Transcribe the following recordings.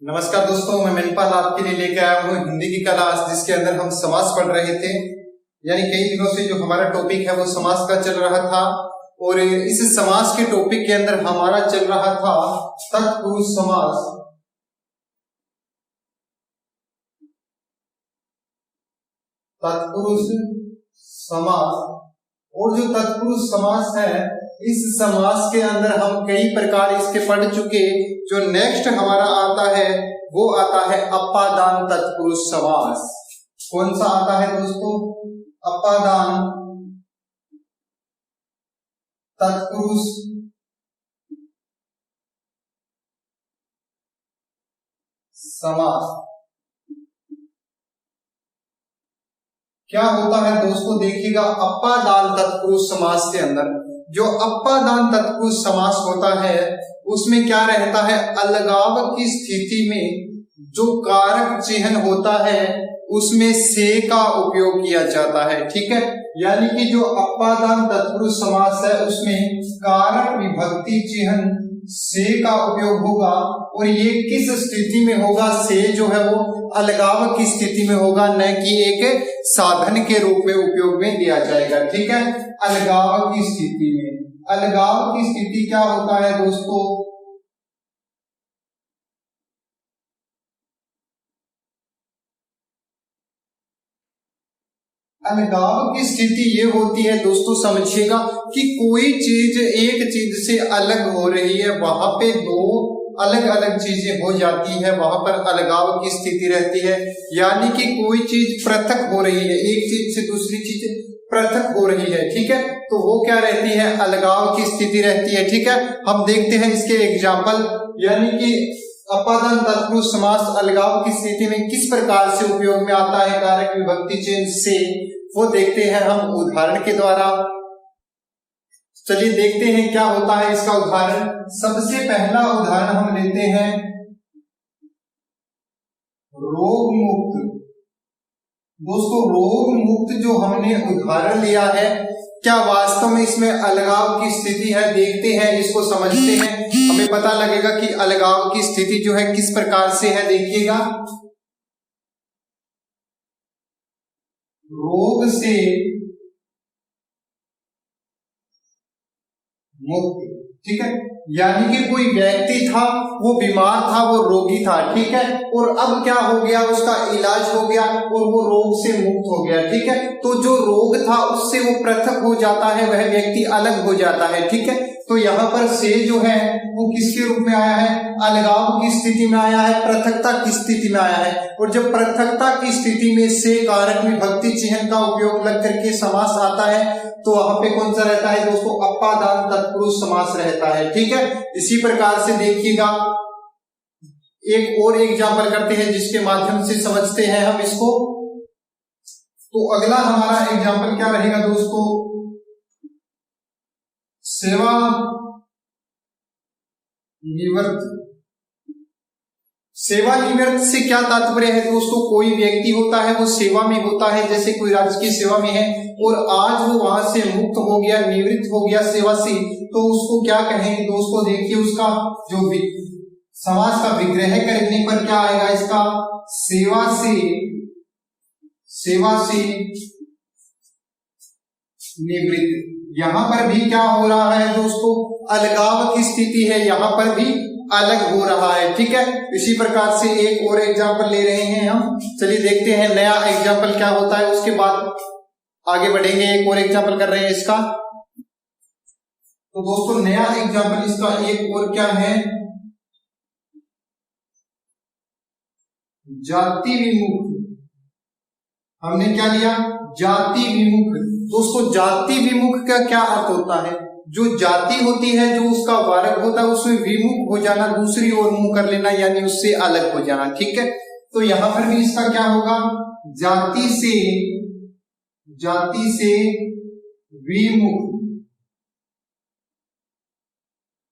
नमस्कार दोस्तों, मैं मणिपाल आपके लिए लेकर आया हूँ हिंदी की क्लास, जिसके अंदर हम समास पढ़ रहे थे। यानी कई दिनों से जो हमारा टॉपिक है वो समास का चल रहा था, और इस समास के टॉपिक के अंदर हमारा चल रहा था तत्पुरुष समास। तत्पुरुष समास, और जो तत्पुरुष समास है, इस समास के अंदर हम कई प्रकार इसके पढ़ चुके। जो नेक्स्ट हमारा आता है वो आता है अपादान तत्पुरुष समास। कौन सा आता है दोस्तों? अपादान तत्पुरुष समास। क्या होता है दोस्तों, देखिएगा, अपादान तत्पुरुष समास के अंदर जो अपादान तत्पुरुष समास होता है उसमें क्या रहता है, अलगाव की स्थिति में जो कारक चिन्ह होता है उसमें से का उपयोग किया जाता है। ठीक है, यानी कि जो अपादान तत्पुरुष समास है उसमें कारक विभक्ति चिन्ह से का उपयोग होगा। और ये किस स्थिति में होगा? से जो है वो अलगाव की स्थिति में होगा, न कि एक साधन के रूप में उपयोग में लिया जाएगा। ठीक है, अलगाव की स्थिति में। अलगाव की स्थिति क्या होता है दोस्तों? अलगाव की स्थिति ये होती है दोस्तों, समझिएगा, कि कोई चीज एक चीज से अलग हो रही है, वहां पे दो अलग अलग चीजें हो जाती है, वहां पर अलगाव की स्थिति रहती है। यानी कि कोई चीज पृथक हो रही है, एक चीज से दूसरी चीज पृथक हो रही है। ठीक है, तो वो क्या रहती है? अलगाव की स्थिति रहती है। ठीक है, हम देखते हैं इसके एग्जाम्पल, यानी कि अपादान तत्पुरुष समास अलगाव की स्थिति में किस प्रकार से उपयोग में आता है कारक विभक्ति चिन्ह से, वो देखते हैं हम उदाहरण के द्वारा। चलिए देखते हैं क्या होता है इसका उदाहरण। सबसे पहला उदाहरण हम लेते हैं रोग मुक्त। दोस्तों, रोग मुक्त जो हमने उदाहरण लिया है, क्या वास्तव में इसमें अलगाव की स्थिति है? देखते हैं, इसको समझते हैं, हमें पता लगेगा कि अलगाव की स्थिति जो है किस प्रकार से है। देखिएगा, रोग से मुक्त। ठीक है, यानी कि कोई व्यक्ति था, वो बीमार था, वो रोगी था। ठीक है, और अब क्या हो गया, उसका इलाज हो गया और वो रोग से मुक्त हो गया। ठीक है, तो जो रोग था उससे वो पृथक हो जाता है, वह व्यक्ति अलग हो जाता है। ठीक है, तो यहाँ पर से जो है वो किसके रूप में आया है? अलगाव की स्थिति में आया है, पृथकता की स्थिति में आया है। और जब पृथकता की स्थिति में से कारक विभक्ति चिन्ह का उपयोग लग करके समास आता है, तो वहां पे कौन सा रहता है दोस्तों? अपादान तत्पुरुष समास रहता है। ठीक है, इसी प्रकार से देखिएगा, एक और एग्जाम्पल करते हैं जिसके माध्यम से समझते हैं हम इसको। तो अगला हमारा एग्जाम्पल क्या रहेगा दोस्तों? सेवा निवृत्त। सेवा निवृत्त से क्या तात्पर्य है दोस्तों? कोई व्यक्ति होता है, वो सेवा में होता है, जैसे कोई राजकीय सेवा में है, और आज वो वहां से मुक्त हो गया, निवृत्त हो गया सेवा से, तो उसको क्या कहेंगे दोस्तों? देखिए, उसका जो समास का विग्रह करने पर क्या आएगा? इसका सेवा से निवृत्त। यहां पर भी क्या हो रहा है दोस्तों? अलगाव की स्थिति है, यहां पर भी अलग हो रहा है। ठीक है, इसी प्रकार से एक और एग्जाम्पल ले रहे हैं हम। चलिए देखते हैं नया एग्जाम्पल क्या होता है, उसके बाद आगे बढ़ेंगे। एक और एग्जाम्पल कर रहे हैं इसका। तो दोस्तों, नया एग्जाम्पल इसका एक और क्या है? जाति विमुख। हमने क्या लिया? जाति विमुख। दोस्तों, जाति विमुख का क्या अर्थ होता है? जो जाति होती है, जो उसका वर्ग होता है, उसमें विमुख हो जाना, दूसरी ओर मुंह कर लेना, यानी उससे अलग हो जाना। ठीक है, तो यहां पर भी इसका क्या होगा? जाति से विमुख।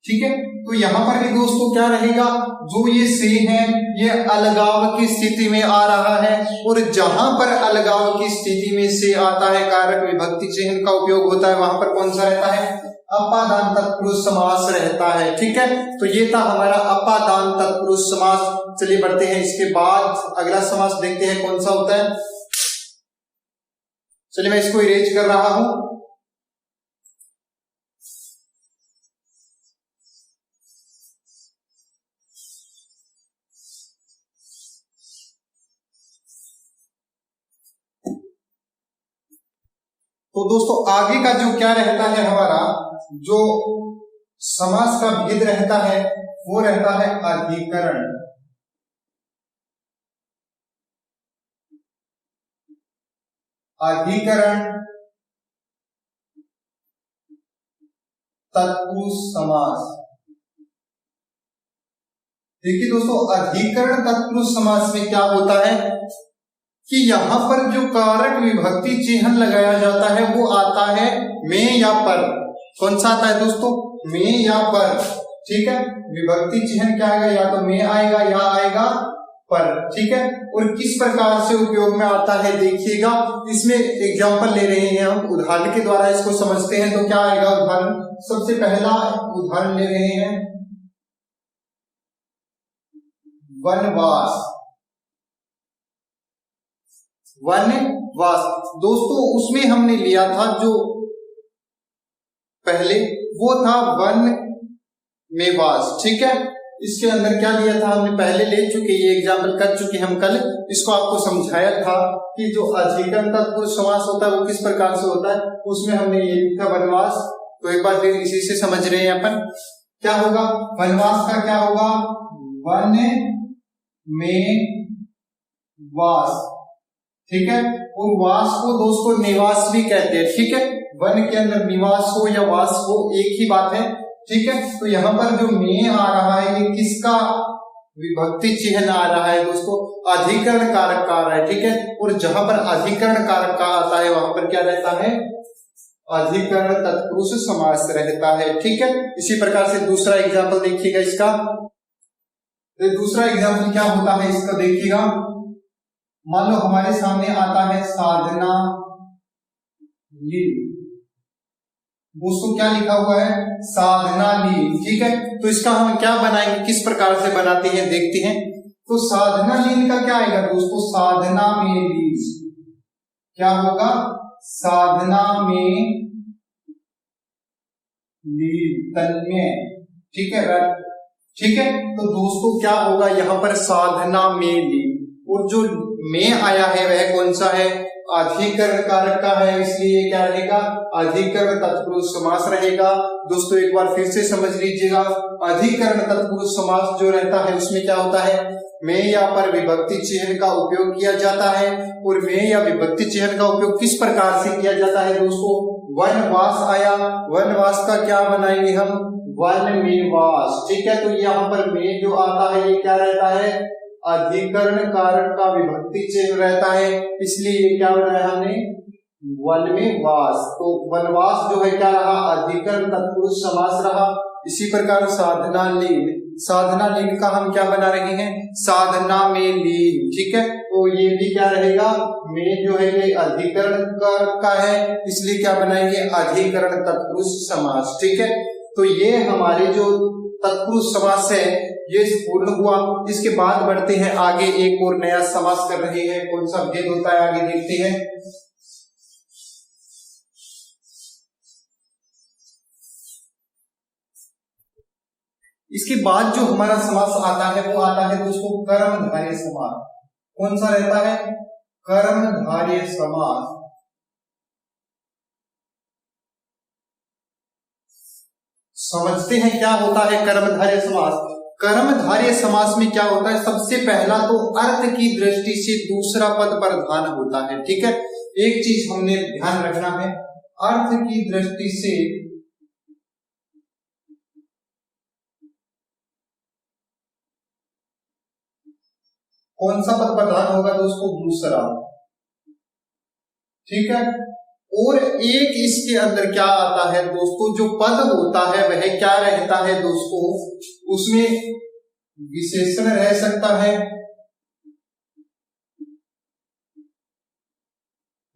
ठीक है, तो यहां पर भी दोस्तों क्या रहेगा? जो ये से है, ये अलगाव की स्थिति में आ रहा है, और जहां पर अलगाव की स्थिति में से आता है, कारक विभक्ति चिन्ह का उपयोग होता है, वहां पर कौन सा रहता है? अपादान तत्पुरुष समास रहता है। ठीक है, तो ये था हमारा अपादान तत्पुरुष समास। चलिए बढ़ते हैं। इसके बाद अगला समास देखते हैं कौन सा होता है। चलिए मैं इसको इरेज कर रहा हूं। तो दोस्तों आगे का जो क्या रहता है हमारा, जो समास का भेद रहता है वो रहता है अधिकरण। अधिकरण तत्पुरुष समास। देखिए दोस्तों, अधिकरण तत्पुरुष समास में क्या होता है कि यहां पर जो कारक विभक्ति चिन्ह लगाया जाता है वो आता है में या पर। कौन सा आता है दोस्तों? में या पर। ठीक है, विभक्ति चिन्ह क्या आएगा, या तो में आएगा या आएगा पर। ठीक है, और किस प्रकार से उपयोग में आता है देखिएगा। इसमें एग्जांपल ले रहे हैं हम, उदाहरण के द्वारा इसको समझते हैं। तो क्या आएगा उदाहरण? सबसे पहला उदाहरण ले रहे हैं वनवास। वनवास दोस्तों, उसमें हमने लिया था जो पहले वो था वन में वास। ठीक है, इसके अंदर क्या लिया था हमने, पहले ले चुके, ये एग्जाम्पल कर चुके हम कल। इसको आपको समझाया था कि जो अधिकरण तत्पुरुष समास होता है वो किस प्रकार से होता है, उसमें हमने ये लिखा वनवास। तो एक बार फिर इसी से समझ रहे हैं अपन। क्या होगा वनवास का? क्या होगा? वन में वास। ठीक है, और वास को दोस्तों निवास भी कहते हैं। ठीक है, वन के अंदर निवास हो या वास हो एक ही बात है। ठीक है, तो यहाँ पर जो में आ रहा है ये किसका विभक्ति चिन्ह आ रहा है दोस्तों? अधिकरण कारक का आ रहा है। ठीक है, और जहां पर अधिकरण कारक का आता है वहां पर क्या रहता है? अधिकरण तत्पुरुष समास रहता है। ठीक है, इसी प्रकार से दूसरा एग्जाम्पल देखिएगा इसका। तो दूसरा एग्जाम्पल क्या होता है इसका देखिएगा। मान लो हमारे सामने आता है साधना लील। दोस्तों क्या लिखा हुआ है? साधना लील। ठीक है, तो इसका हम क्या बनाएंगे, किस प्रकार से बनाते हैं देखते हैं। तो साधना लील का क्या आएगा दोस्तों? साधना में लील। क्या होगा? साधना में लील तन्मय। ठीक है, ठीक है, तो दोस्तों क्या होगा यहाँ पर? साधना में लील, और जो में आया है वह कौन सा है? अधिकरण कारक का है, इसलिए क्या रहेगा? अधिकरण तत्पुरुष समास रहेगा। दोस्तों एक बार फिर से समझ लीजिएगा, अधिकरण तत्पुरुष समास जो रहता है उसमें क्या होता है? में या पर विभक्ति चिन्ह का उपयोग किया जाता है। और में या विभक्ति चिन्ह का उपयोग किस प्रकार से किया जाता है दोस्तों? वनवास आया, वनवास का क्या बनाएंगे हम? वन में वास। ठीक है, तो यहाँ पर में जो आता है ये क्या रहता है? अधिकरण कारक का विभक्ति चिन्ह रहता है, इसलिए ये क्या बनाया हमने? वन में वास। तो वनवास जो है क्या रहा? अधिकरण तत्पुरुष समास रहा। इसी प्रकार साधना लीन, साधना लीन का हम क्या बना रहे हैं? साधना में लीन। ठीक है, तो ये भी क्या रहेगा? में जो है ये अधिकरण का है, इसलिए क्या बनाएंगे? अधिकरण तत्पुरुष समास। ठीक है, तो ये हमारे जो तत्पुरुष समास है ये पूर्ण हुआ। इसके बाद बढ़ते हैं आगे, एक और नया समास कर रहे हैं। कौन सा भेद होता है आगे देखते हैं। इसके बाद जो हमारा समास आता है वो आता है दोस्तों कर्मधारय समास। कौन सा रहता है? कर्मधारय समास। समझते हैं क्या होता है कर्मधारय समास। कर्मधारय समास में क्या होता है? सबसे पहला तो अर्थ की दृष्टि से दूसरा पद प्रधान होता है। ठीक है, एक चीज हमने ध्यान रखना है, अर्थ की दृष्टि से कौन सा पद प्रधान होगा दोस्तों? दूसरा। ठीक है, और एक इसके अंदर क्या आता है दोस्तों? जो पद होता है वह क्या रहता है दोस्तों? उसमें विशेषण रह सकता है,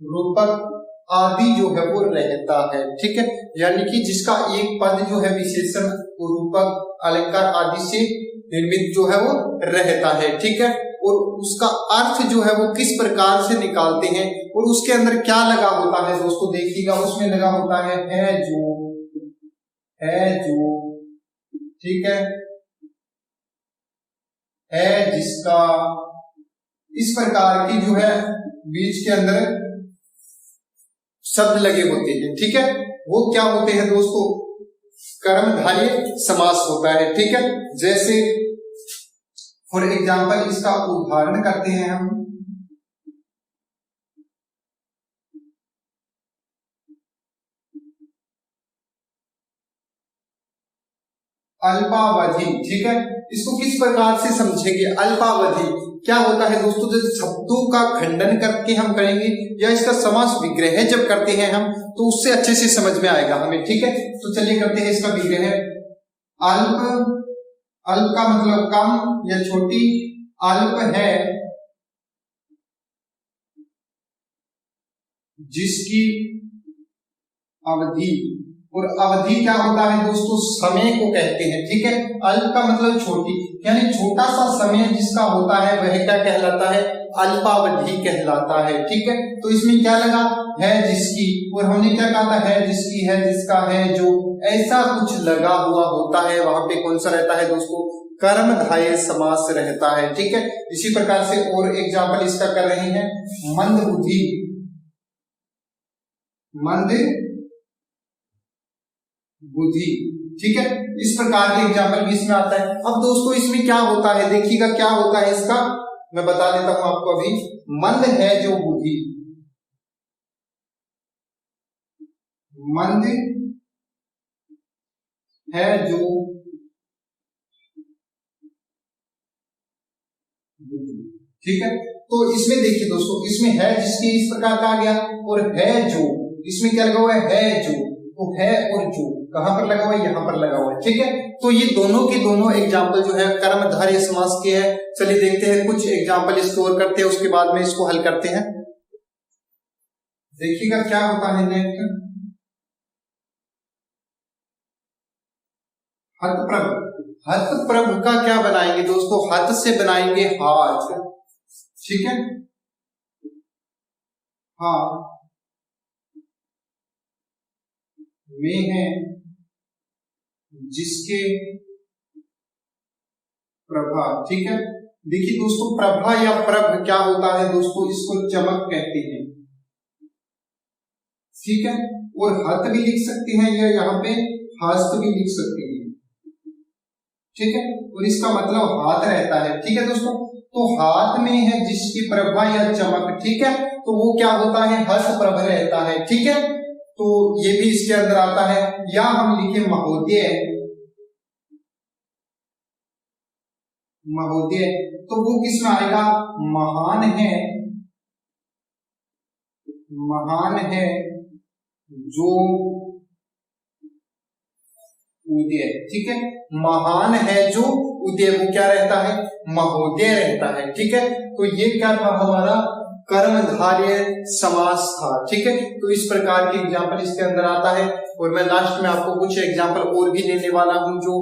रूपक आदि जो है वो रहता है। ठीक है, यानी कि जिसका एक पद जो है विशेषण, रूपक, अलंकार आदि से निर्मित जो है वो रहता है, ठीक है। और उसका अर्थ जो है वो किस प्रकार से निकालते हैं और उसके अंदर क्या लगा होता है दोस्तों, देखिएगा उसमें लगा होता है जो, ठीक है जिसका, इस प्रकार की जो है बीच के अंदर शब्द लगे होते हैं, ठीक है। वो क्या होते हैं दोस्तों, कर्मधारय समास होता है, ठीक है। जैसे फॉर एग्जाम्पल इसका उदाहरण करते हैं हम, अल्पावधि, ठीक है। इसको किस प्रकार से समझेंगे, अल्पावधि क्या होता है दोस्तों, जब शब्दों का खंडन करके हम करेंगे या इसका समास विग्रह जब करते हैं हम, तो उससे अच्छे से समझ में आएगा हमें, ठीक है। तो चलिए करते हैं इसका विग्रह। अल्प, अल्प का मतलब कम या छोटी, अल्प है जिसकी अवधि, और अवधि क्या होता है दोस्तों, समय को कहते हैं, ठीक है। अल्प का मतलब छोटी, यानी छोटा सा समय जिसका होता है वह क्या कहलाता है, अल्पावधि कहलाता है, ठीक है। तो इसमें क्या लगा है जिसकी, और हमने क्या कहा था, है जिसकी, है जिसका, है जो, ऐसा कुछ लगा हुआ होता है, वहां पे कौन सा रहता है दोस्तों, कर्मधारय समास रहता है, ठीक है। इसी प्रकार से और एग्जाम्पल इसका कर रहे हैं, मंदबुद्धि, मंद बुद्धि, ठीक है। इस प्रकार के एग्जाम्पल भी इसमें आता है। अब दोस्तों इसमें क्या होता है, देखिएगा क्या होता है इसका, मैं बता देता हूं आपको अभी। मंद है जो बुद्धि, मंद है जो बुद्धि, ठीक है। तो इसमें देखिए दोस्तों, इसमें है जिसकी इस प्रकार का आ गया, और है जो, इसमें क्या लगा हुआ है जो, तो है और जो कहां पर लगा हुआ है, यहां पर लगा हुआ है, ठीक है। तो ये दोनों के दोनों एग्जाम्पल जो है कर्मधारय समास के हैं। चलिए देखते हैं कुछ एग्जाम्पल इसको और करते हैं, उसके बाद में इसको हल करते हैं। देखिएगा क्या होता है नेक्स्ट, हतप्रभ, हतप्रभ का क्या बनाएंगे दोस्तों, हत से बनाएंगे हाथ, ठीक है। हाँ वे हैं जिसके प्रभा, ठीक है। देखिए दोस्तों, प्रभा या प्रभ क्या होता है दोस्तों, इसको चमक कहते हैं, ठीक है। और हत भी लिख सकते हैं या यहाँ पे हस्त भी लिख सकते हैं, ठीक है। और इसका मतलब हाथ रहता है, ठीक है दोस्तों। तो हाथ में है जिसकी प्रभा या चमक, ठीक है, तो वो क्या होता है, हस्त प्रभ रहता है, ठीक है। तो ये भी इसके अंदर आता है। या हम लिखे महोदय, महोदय, तो वो किस में आएगा, महान है, महान है जो उदय, ठीक है। महान है जो उदय, वो क्या रहता है, महोदय रहता है, ठीक है। तो ये क्या था, हमारा कर्मधारय समास था, ठीक है। तो इस प्रकार के एग्जाम्पल इसके अंदर आता है। और मैं लास्ट में आपको कुछ एग्जाम्पल और भी देने वाला हूं जो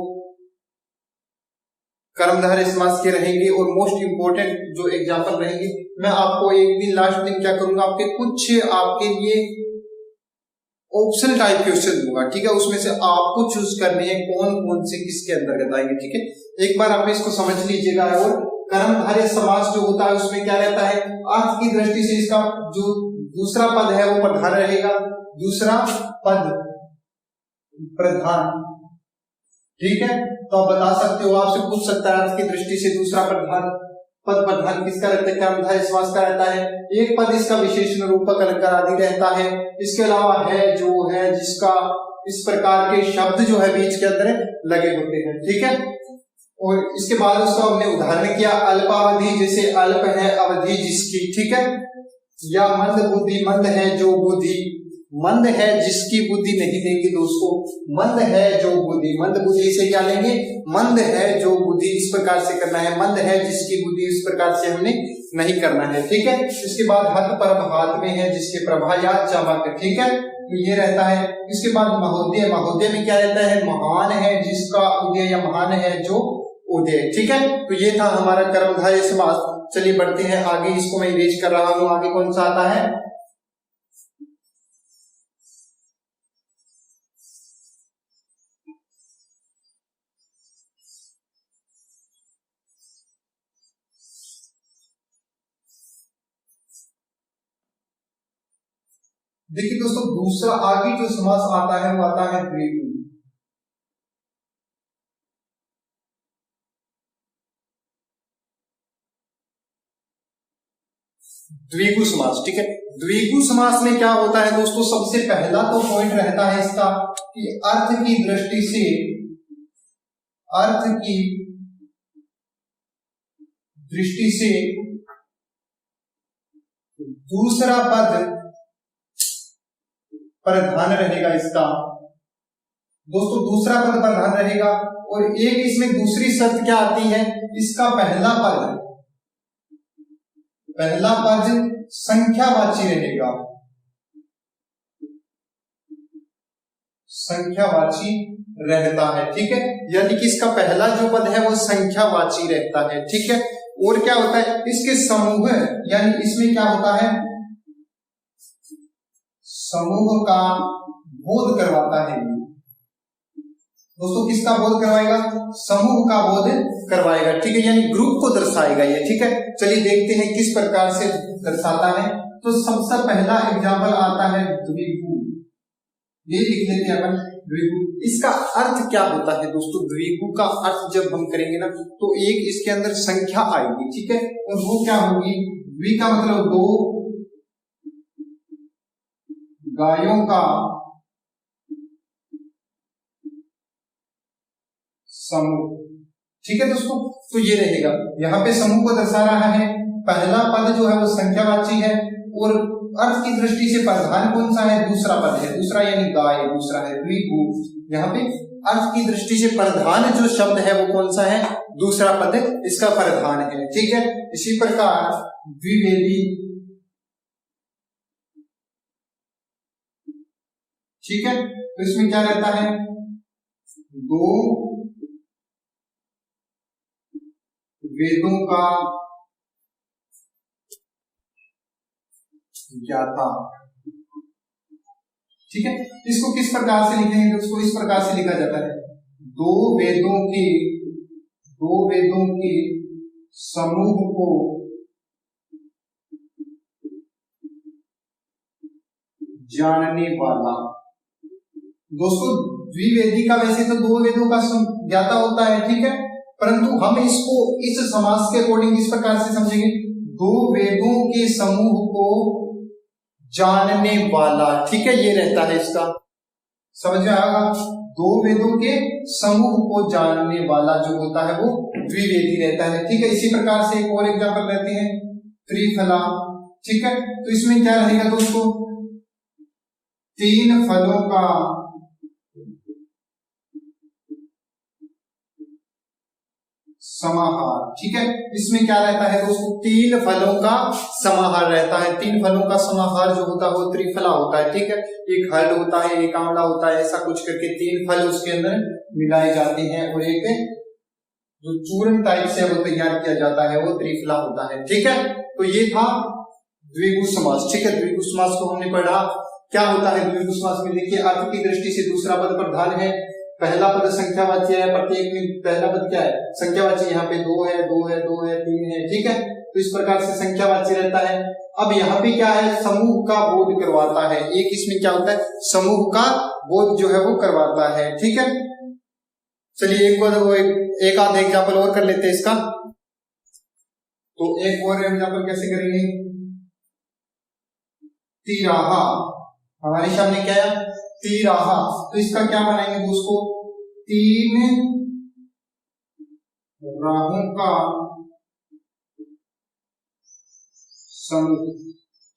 कर्मधारय समास के रहेंगे और मोस्ट इंपोर्टेंट जो एग्जाम्पल रहेंगे। मैं आपको एक दिन लास्ट में क्या करूंगा, आपके कुछ आपके लिए ऑप्शनल टाइप क्वेश्चन दूंगा, ठीक है। उसमें से आपको चूज करने हैं कौन कौन से किसके अंतर्गत आएंगे, ठीक है। एक बार आप इसको समझ लीजिएगा। और कर्मधारय समास जो होता है उसमें क्या रहता है, अर्थ की दृष्टि से इसका जो दूसरा पद है वो प्रधान रहेगा, दूसरा पद प्रधान, ठीक है। तो आप बता सकते हो, आपसे पूछ सकता है अर्थ की दृष्टि से दूसरा प्रधान पद प्रधान किसका रहता है, कर्मधारय समास का रहता है। एक पद इसका विशेषण रूपक अलंकार आदि रहता है। इसके अलावा है जो, है जिसका, इस प्रकार के शब्द जो है बीच के अंदर लगे होते हैं, ठीक है। और इसके बाद उसका हमने उदाहरण किया, अल्पावधि, जैसे अल्प है अवधि जिसकी, ठीक है। या मंद बुद्धि, मंद है जो बुद्धि, मंद है जिसकी बुद्धि नहीं देंगे दोस्तों, मंद है जो बुद्धि, मंद बुद्धि से क्या लेंगे, मंद है जो बुद्धि, इस प्रकार से करना है। मंद है जिसकी बुद्धि, इस प्रकार से हमने नहीं करना है, ठीक है। इसके बाद हत प्रभ, हाथ में है जिसके प्रभा या चमक, ठीक है, तो ये रहता है। इसके बाद महोदय, महोदय में क्या रहता है, महान है जिसका उदय, या महान है जो उदय। ठीक है, तो ये था हमारा कर्मधारय समास। चलिए बढ़ते हैं आगे, इसको मैं इरेज कर रहा हूं। आगे कौन सा आता है? देखिए दोस्तों, दूसरा आगे जो समास आता है वो आता है द्विगु। द्विगु समास। ठीक है, द्विगु समास में क्या होता है दोस्तों? सबसे पहला तो पॉइंट रहता है इसका कि अर्थ की दृष्टि से, अर्थ की दृष्टि से दूसरा पद प्रधान रहेगा इसका। दोस्तों दूसरा पद प्रधान रहेगा, और एक इसमें दूसरी शर्त क्या आती है? इसका पहला पद संख्यावाची रहेगा, संख्यावाची रहता है। ठीक है, यानी कि इसका पहला जो पद है वो संख्यावाची रहता है। ठीक है, और क्या होता है? इसके समूह, यानी इसमें क्या होता है? समूह का बोध करवाता है। दोस्तों किसका बोध करवाएगा? समूह का बोध करवाएगा। ठीक है, यानी ग्रुप को दर्शाएगा ये। ठीक है, चलिए देखते हैं किस प्रकार से दर्शाता है। तो सबसे पहला एग्जाम्पल आता है द्विगु। ये लिख लेते हैं अपन, द्विगु। इसका अर्थ क्या होता है दोस्तों? द्विगु का अर्थ जब हम करेंगे ना, तो एक इसके अंदर संख्या आएगी। ठीक है, और वो क्या होगी? द्वि का मतलब दो गायों का समूह। ठीक है दोस्तों, तो ये रहेगा, यहाँ पे समूह को दर्शा रहा है। पहला पद जो है वो संख्यावाची है, और अर्थ की दृष्टि से प्रधान कौन सा है? दूसरा पद है, दूसरा यानी गाय, दूसरा है द्विगु। यहाँ पे अर्थ की दृष्टि से प्रधान जो शब्द है वो कौन सा है? दूसरा पद इसका प्रधान है। ठीक है, इसी प्रकार द्विवेदी। ठीक है, तो इसमें क्या रहता है? दो वेदों का ज्ञाता। ठीक है, इसको किस प्रकार से लिखेंगे? उसको इस प्रकार से लिखा जाता है, दो वेदों के समूह को जानने वाला। दोस्तों द्विवेदी का वैसे तो दो वेदों का ज्ञाता होता है। ठीक है, परंतु हम इसको इस समास के अकॉर्डिंग इस प्रकार से समझेंगे, दो वेदों के समूह को जानने वाला। ठीक है, ये रहता है इसका, समझ में आएगा? दो वेदों के समूह को जानने वाला जो होता है वो द्विवेदी रहता है। ठीक है, इसी प्रकार से एक और एग्जाम्पल रहते हैं त्रिफला। ठीक है, तो इसमें क्या रहेगा दोस्तों? तीन फलों का समाहार। ठीक है, इसमें क्या रहता है दोस्तों? तीन फलों का समाहार रहता है। तीन फलों का समाहार जो होता है वो त्रिफला होता है। ठीक है, एक हल होता है, एक आंवला होता है, ऐसा कुछ करके तीन फल उसके अंदर मिलाए जाते हैं, और एक जो चूर्ण टाइप से वो तैयार किया जाता है वो त्रिफला होता है। ठीक है, तो ये था द्विगु समास। ठीक है, द्विगु समास को हमने पढ़ा। क्या होता है द्विगु समास में? देखिए, अर्थ की दृष्टि से दूसरा पद प्रधान है, पहला पद संख्यावाची है, प्रत्येक में पहला पद क्या है? संख्यावाची। यहाँ पे दो है, तीन है। ठीक है, तो इस प्रकार से संख्यावाची रहता है। अब यहाँ पे क्या है? समूह का बोध करवाता है। एक इसमें क्या होता है? समूह का बोध जो है वो करवाता है। ठीक है, चलिए एक आध एग्जाम्पल और कर लेते हैं इसका। तो एक और एग्जाम्पल कैसे करेंगे? तिराहा। हमारे सामने क्या है? तिराहा। तो इसका क्या बनाएंगे दोस्तों? तीन राहों का समूह।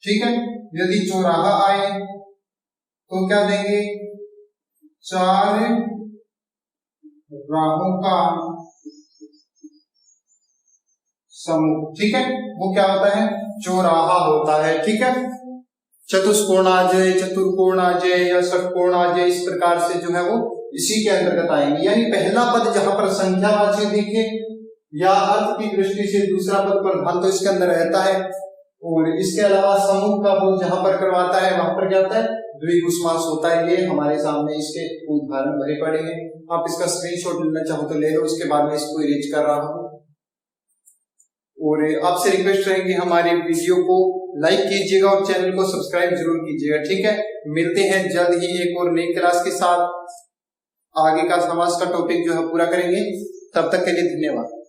ठीक है, यदि चौराहा आए तो क्या देंगे? चार राहों का समूह। ठीक है, वो क्या होता है? चौराहा होता है। ठीक है, चतुष्कोण आ जाए, चतुर्कोण आ जाए या षटकोण आ जाए, इस प्रकार से जो है वो इसी के अंतर्गत आएंगे। यानी पहला पद जहां पर संख्यावाची दिखे या अर्थ की दृष्टि से दूसरा पद प्रधान तो इसके अंदर रहता है, और इसके अलावा समूह का बोध जहां पर करवाता है वहां पर क्या होता है, द्विगु समास होता है। ये हमारे सामने इसके उदाहरण भरे पड़े हैं, आप इसका स्क्रीनशॉट लेना चाहो तो ले लो, उसके बाद में इसको इरेज कर रहा हूं। और आपसे रिक्वेस्ट रहेगी हमारे वीडियो को लाइक कीजिएगा और चैनल को सब्सक्राइब जरूर कीजिएगा, ठीक है। मिलते हैं जल्द ही एक और नई क्लास के साथ, आगे का समास का टॉपिक जो है पूरा करेंगे। तब तक के लिए धन्यवाद।